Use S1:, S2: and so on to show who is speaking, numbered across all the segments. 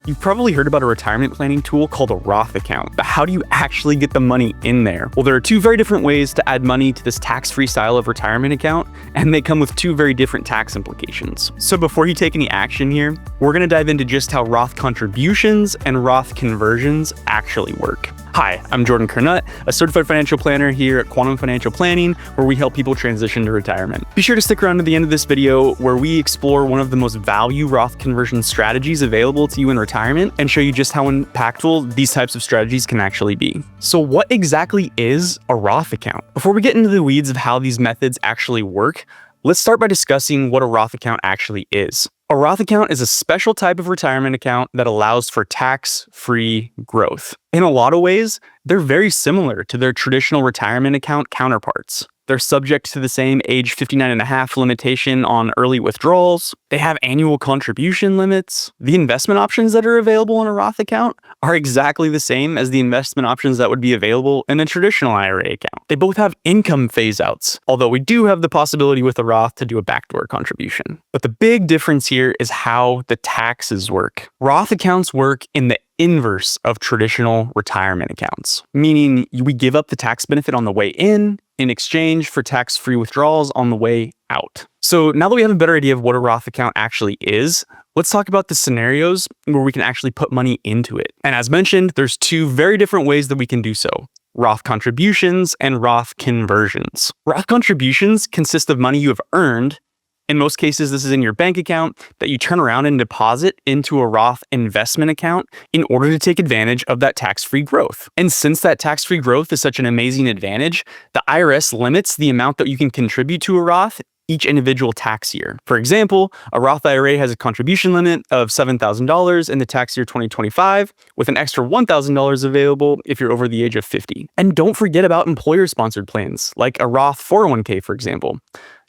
S1: You've probably heard about a retirement planning tool called a Roth account, but how do you actually get the money in there? Well, there are two very different ways to add money to this tax-free style of retirement account, and they come with two very different tax implications. So before you take any action here, we're gonna dive into just how Roth contributions and Roth conversions actually work. Hi, I'm Jordan Curnutt, a certified financial planner here at Quantum Financial Planning, where we help people transition to retirement. Be sure to stick around to the end of this video where we explore one of the most value Roth conversion strategies available to you in retirement and show you just how impactful these types of strategies can actually be. So what exactly is a Roth account? Before we get into the weeds of how these methods actually work, let's start by discussing what a Roth account actually is. A Roth account is a special type of retirement account that allows for tax-free growth. In a lot of ways, they're very similar to their traditional retirement account counterparts. They're subject to the same age 59.5 limitation on early withdrawals. They have annual contribution limits. The investment options that are available in a Roth account are exactly the same as the investment options that would be available in a traditional IRA account. They both have income phase outs, although we do have the possibility with a Roth to do a backdoor contribution. But the big difference here is how the taxes work. Roth accounts work in the inverse of traditional retirement accounts, meaning we give up the tax benefit on the way in exchange for tax-free withdrawals on the way out. So now that we have a better idea of what a Roth account actually is, let's talk about the scenarios where we can actually put money into it. And as mentioned, there's two very different ways that we can do so: Roth contributions and Roth conversions. Roth contributions consist of money you have earned. In most cases, this is in your bank account that you turn around and deposit into a Roth investment account in order to take advantage of that tax-free growth. And since that tax-free growth is such an amazing advantage, the IRS limits the amount that you can contribute to a Roth each individual tax year. For example, a Roth IRA has a contribution limit of $7,000 in the tax year 2025, with an extra $1,000 available if you're over the age of 50. And don't forget about employer-sponsored plans, like a Roth 401k, for example.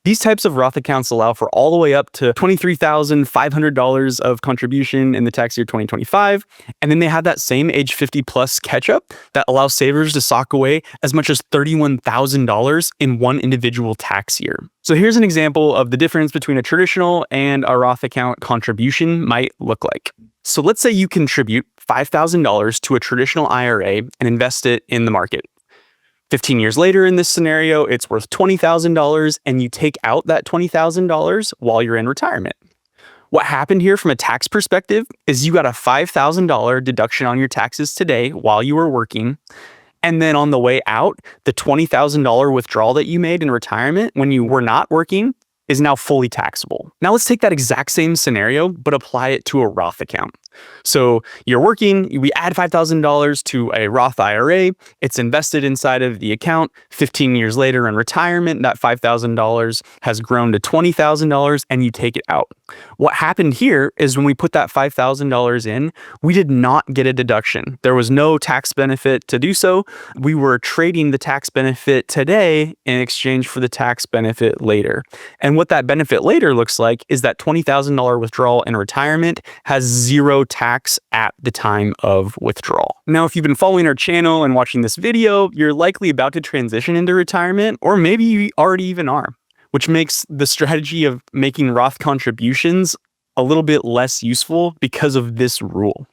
S1: These types of Roth accounts allow for all the way up to $23,500 of contribution in the tax year 2025. And then they have that same age 50 plus catch-up that allows savers to sock away as much as $31,000 in one individual tax year. So here's an example of the difference between a traditional and a Roth account contribution might look like. So let's say you contribute $5,000 to a traditional IRA and invest it in the market. 15 years later in this scenario, it's worth $20,000 and you take out that $20,000 while you're in retirement. What happened here from a tax perspective is you got a $5,000 deduction on your taxes today while you were working. And then on the way out, the $20,000 withdrawal that you made in retirement when you were not working is now fully taxable. Now let's take that exact same scenario, but apply it to a Roth account. So you're working, we add $5,000 to a Roth IRA, it's invested inside of the account. 15 years later in retirement, that $5,000 has grown to $20,000 and you take it out. What happened here is when we put that $5,000 in, we did not get a deduction. There was no tax benefit to do so. We were trading the tax benefit today in exchange for the tax benefit later. And what that benefit later looks like is that $20,000 withdrawal in retirement has zero tax at the time of withdrawal. Now, if you've been following our channel and watching this video, you're likely about to transition into retirement, or maybe you already even are, which makes the strategy of making Roth contributions a little bit less useful because of this rule.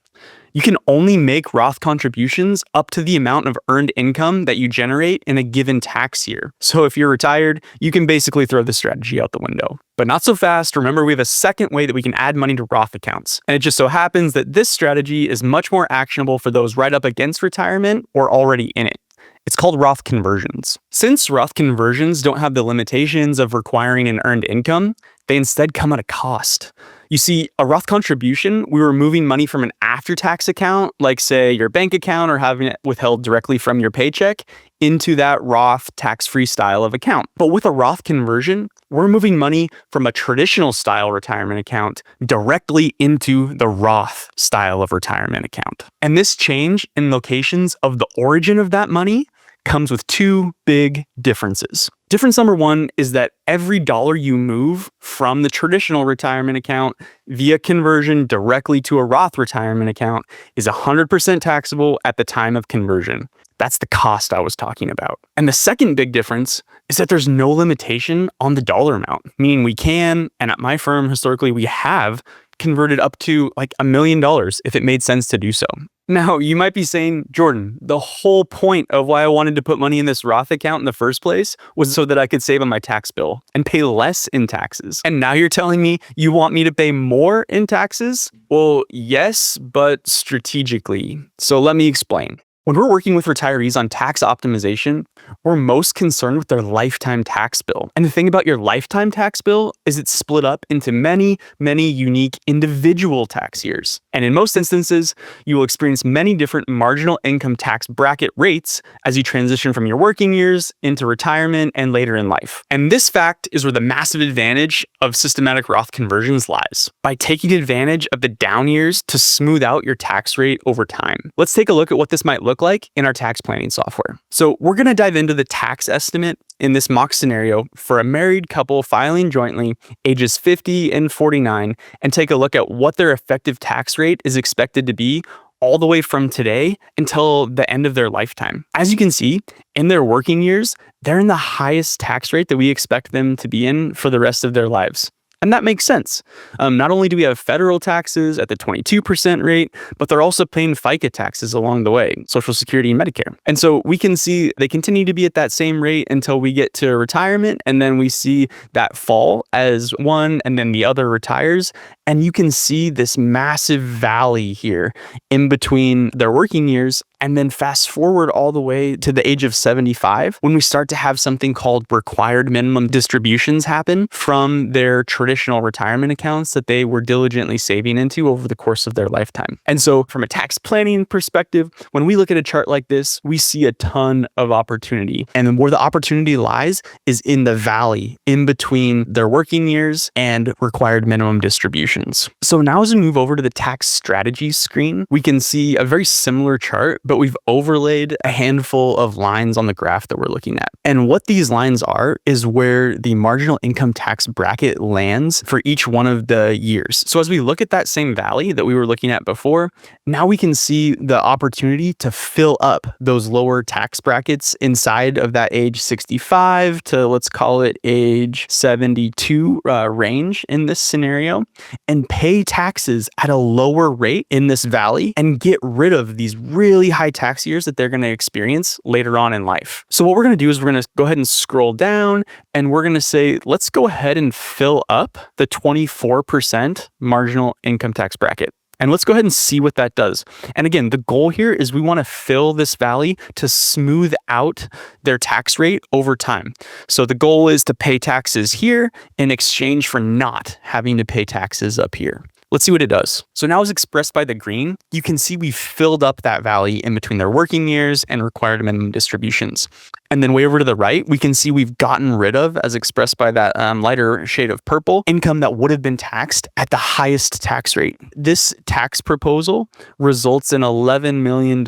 S1: You can only make Roth contributions up to the amount of earned income that you generate in a given tax year. So if you're retired, you can basically throw the strategy out the window. But not so fast. Remember, we have a second way that we can add money to Roth accounts. And it just so happens that this strategy is much more actionable for those right up against retirement or already in it. It's called Roth conversions. Since Roth conversions don't have the limitations of requiring an earned income, they instead come at a cost. You see, a Roth contribution, we were moving money from an after-tax account, like say your bank account or having it withheld directly from your paycheck, into that Roth tax-free style of account. But with a Roth conversion, we're moving money from a traditional style retirement account directly into the Roth style of retirement account. And this change in locations of the origin of that money comes with two big differences. Difference number one is that every dollar you move from the traditional retirement account via conversion directly to a Roth retirement account is 100% taxable at the time of conversion. That's the cost I was talking about. And the second big difference is that there's no limitation on the dollar amount, meaning we can, and at my firm historically we have, converted up to like $1 million if it made sense to do so. Now, you might be saying, Jordan, the whole point of why I wanted to put money in this Roth account in the first place was so that I could save on my tax bill and pay less in taxes. And now you're telling me you want me to pay more in taxes? Well, yes, but strategically. So let me explain. When we're working with retirees on tax optimization, we're most concerned with their lifetime tax bill. And the thing about your lifetime tax bill is it's split up into many, many unique individual tax years. And in most instances, you will experience many different marginal income tax bracket rates as you transition from your working years into retirement and later in life. And this fact is where the massive advantage of systematic Roth conversions lies, by taking advantage of the down years to smooth out your tax rate over time. Let's take a look at what this might look like in our tax planning software. So we're going to dive into the tax estimate in this mock scenario for a married couple filing jointly, ages 50 and 49, and take a look at what their effective tax rate is expected to be all the way from today until the end of their lifetime. As you can see, in their working years, they're in the highest tax rate that we expect them to be in for the rest of their lives. And that makes sense. Not only do we have federal taxes at the 22% rate, but they're also paying FICA taxes along the way, Social Security and Medicare. And so we can see they continue to be at that same rate until we get to retirement. And then we see that fall as one and then the other retires. And you can see this massive valley here in between their working years. And then fast forward all the way to the age of 75, when we start to have something called required minimum distributions happen from their traditional retirement accounts that they were diligently saving into over the course of their lifetime. And so from a tax planning perspective, when we look at a chart like this, we see a ton of opportunity. And where the opportunity lies is in the valley in between their working years and required minimum distributions. So now as we move over to the tax strategies screen, we can see a very similar chart, but we've overlaid a handful of lines on the graph that we're looking at. And what these lines are is where the marginal income tax bracket lands for each one of the years. So as we look at that same valley that we were looking at before, now we can see the opportunity to fill up those lower tax brackets inside of that age 65 to, let's call it, age 72 range in this scenario, and pay taxes at a lower rate in this valley and get rid of these really high tax years that they're going to experience later on in life. So what we're going to do is we're going to go ahead and scroll down and we're going to say, let's go ahead and fill up the 24% marginal income tax bracket. And let's go ahead and see what that does. And again, the goal here is we want to fill this valley to smooth out their tax rate over time. So the goal is to pay taxes here in exchange for not having to pay taxes up here. Let's see what it does. So now as expressed by the green, you can see we filled up that valley in between their working years and required minimum distributions. And then way over to the right, we can see we've gotten rid of, as expressed by that lighter shade of purple, income that would have been taxed at the highest tax rate. This tax proposal results in $11 million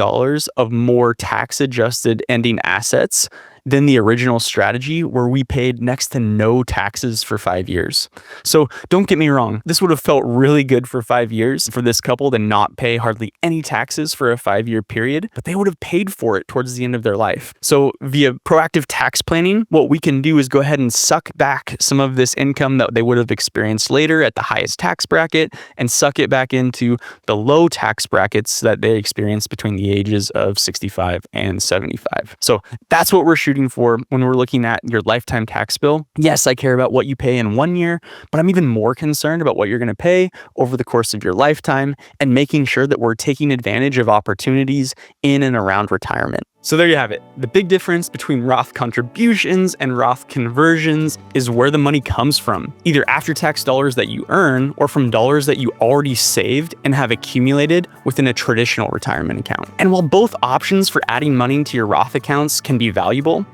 S1: of more tax-adjusted ending assets than the original strategy where we paid next to no taxes for 5 years. So don't get me wrong, this would have felt really good for 5 years for this couple to not pay hardly any taxes for a 5-year period, but they would have paid for it towards the end of their life. So via proactive tax planning, what we can do is go ahead and suck back some of this income that they would have experienced later at the highest tax bracket and suck it back into the low tax brackets that they experienced between the ages of 65 and 75. So that's what we're shooting for when we're looking at your lifetime tax bill. Yes, I care about what you pay in 1 year, but I'm even more concerned about what you're going to pay over the course of your lifetime and making sure that we're taking advantage of opportunities in and around retirement. So there you have it. The big difference between Roth contributions and Roth conversions is where the money comes from, either after-tax dollars that you earn or from dollars that you already saved and have accumulated within a traditional retirement account. And while both options for adding money to your Roth accounts can be valuable,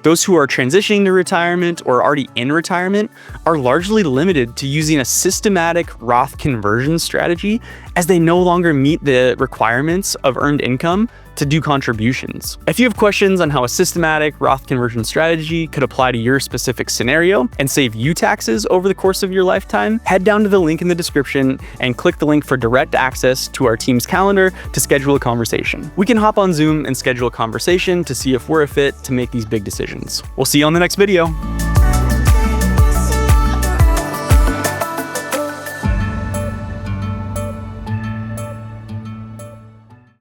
S1: those who are transitioning to retirement or already in retirement are largely limited to using a systematic Roth conversion strategy, as they no longer meet the requirements of earned income to do contributions. If you have questions on how a systematic Roth conversion strategy could apply to your specific scenario and save you taxes over the course of your lifetime, head down to the link in the description and click the link for direct access to our team's calendar to schedule a conversation. We can hop on Zoom and schedule a conversation to see if we're a fit to make these big decisions. We'll see you on the next video.